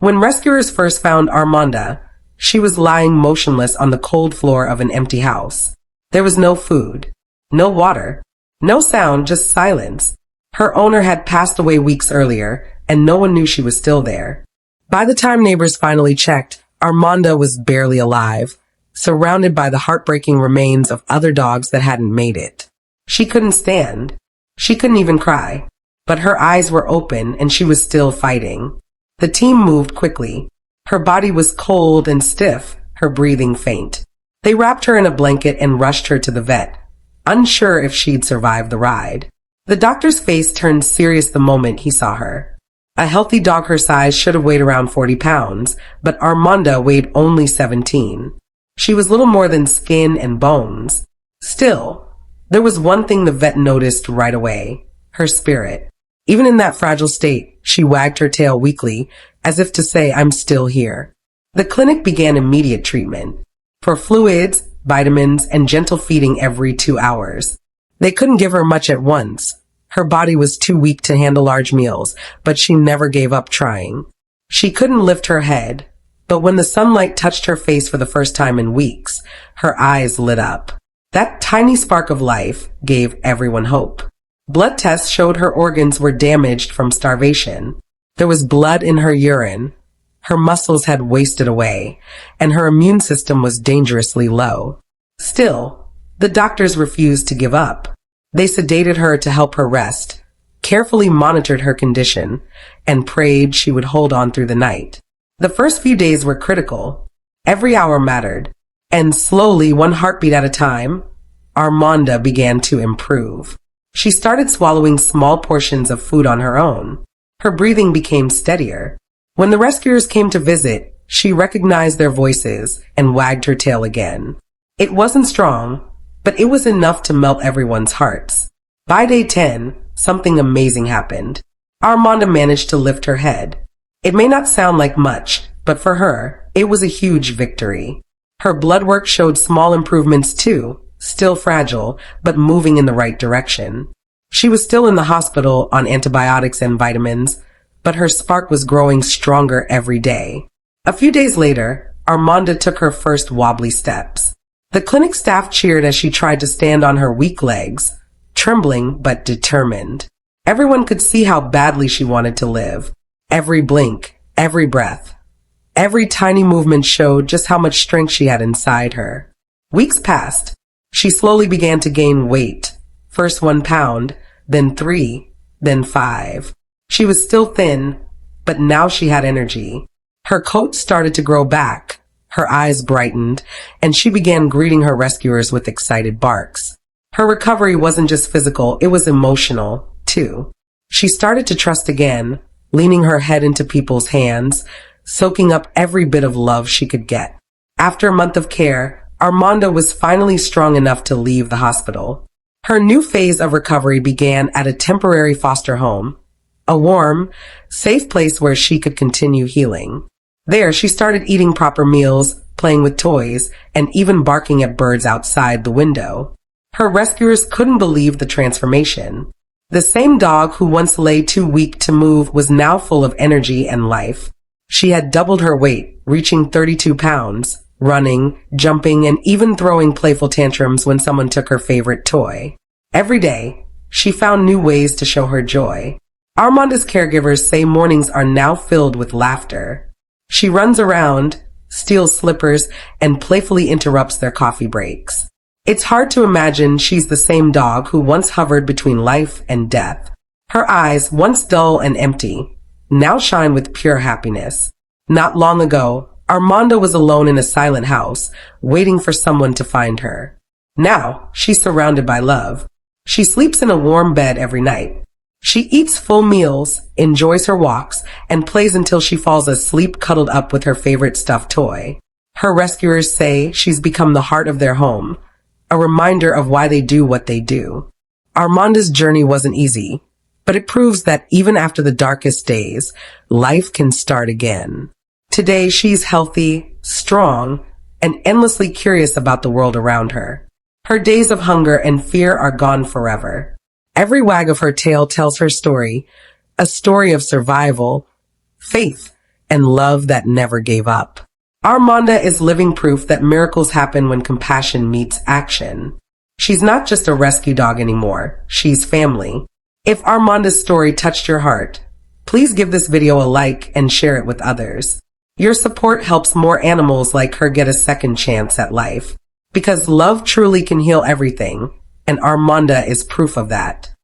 When rescuers first found Armanda, she was lying motionless on the cold floor of an empty house. There was no food, no water, no sound, just silence. Her owner had passed away weeks earlier, and no one knew she was still there. By the time neighbors finally checked, Armanda was barely alive, surrounded by the heartbreaking remains of other dogs that hadn't made it. She couldn't stand. She couldn't even cry. But her eyes were open and she was still fighting. The team moved quickly. Her body was cold and stiff, her breathing faint. They wrapped her in a blanket and rushed her to the vet, unsure if she'd survive the ride. The doctor's face turned serious the moment he saw her. A healthy dog her size should have weighed around 40 pounds, but Armanda weighed only 17. She was little more than skin and bones. Still, there was one thing the vet noticed right away: her spirit. Even in that fragile state, she wagged her tail weakly, as if to say, "I'm still here." The clinic began immediate treatment for fluids, vitamins, and gentle feeding every 2 hours. They couldn't give her much at once. Her body was too weak to handle large meals, but she never gave up trying. She couldn't lift her head, but when the sunlight touched her face for the first time in weeks, her eyes lit up. That tiny spark of life gave everyone hope. Blood tests showed her organs were damaged from starvation. There was blood in her urine. Her muscles had wasted away, and her immune system was dangerously low. Still, the doctors refused to give up. They sedated her to help her rest, carefully monitored her condition, and prayed she would hold on through the night. The first few days were critical. Every hour mattered. And slowly, one heartbeat at a time, Armanda began to improve. She started swallowing small portions of food on her own. Her breathing became steadier. When the rescuers came to visit, she recognized their voices and wagged her tail again. It wasn't strong, but it was enough to melt everyone's hearts. By day 10, something amazing happened. Armanda managed to lift her head. It may not sound like much, but for her, it was a huge victory. Her blood work showed small improvements too, still fragile, but moving in the right direction. She was still in the hospital on antibiotics and vitamins, but her spark was growing stronger every day. A few days later, Armanda took her first wobbly steps. The clinic staff cheered as she tried to stand on her weak legs, trembling but determined. Everyone could see how badly she wanted to live. Every blink, every breath, every tiny movement showed just how much strength she had inside her. Weeks passed. She slowly began to gain weight. First 1 pound, then 3, then 5. She was still thin, but now she had energy. Her coat started to grow back. Her eyes brightened, and she began greeting her rescuers with excited barks. Her recovery wasn't just physical, it was emotional, too. She started to trust again, leaning her head into people's hands, soaking up every bit of love she could get. After a month of care, Armanda was finally strong enough to leave the hospital. Her new phase of recovery began at a temporary foster home, a warm, safe place where she could continue healing. There, she started eating proper meals, playing with toys, and even barking at birds outside the window. Her rescuers couldn't believe the transformation. The same dog who once lay too weak to move was now full of energy and life. She had doubled her weight, reaching 32 pounds, running, jumping, and even throwing playful tantrums when someone took her favorite toy. Every day, she found new ways to show her joy. Armanda's caregivers say mornings are now filled with laughter. She runs around, steals slippers, and playfully interrupts their coffee breaks. It's hard to imagine she's the same dog who once hovered between life and death. Her eyes, once dull and empty, now shine with pure happiness. Not long ago, Armanda was alone in a silent house, waiting for someone to find her. Now, she's surrounded by love. She sleeps in a warm bed every night. She eats full meals, enjoys her walks, and plays until she falls asleep cuddled up with her favorite stuffed toy. Her rescuers say she's become the heart of their home, a reminder of why they do what they do. Armanda's journey wasn't easy, but it proves that even after the darkest days, life can start again. Today, she's healthy, strong, and endlessly curious about the world around her. Her days of hunger and fear are gone forever. Every wag of her tail tells her story, a story of survival, faith, and love that never gave up. Armanda is living proof that miracles happen when compassion meets action. She's not just a rescue dog anymore. She's family. If Armanda's story touched your heart, please give this video a like and share it with others. Your support helps more animals like her get a second chance at life. Because love truly can heal everything, and Armanda is proof of that.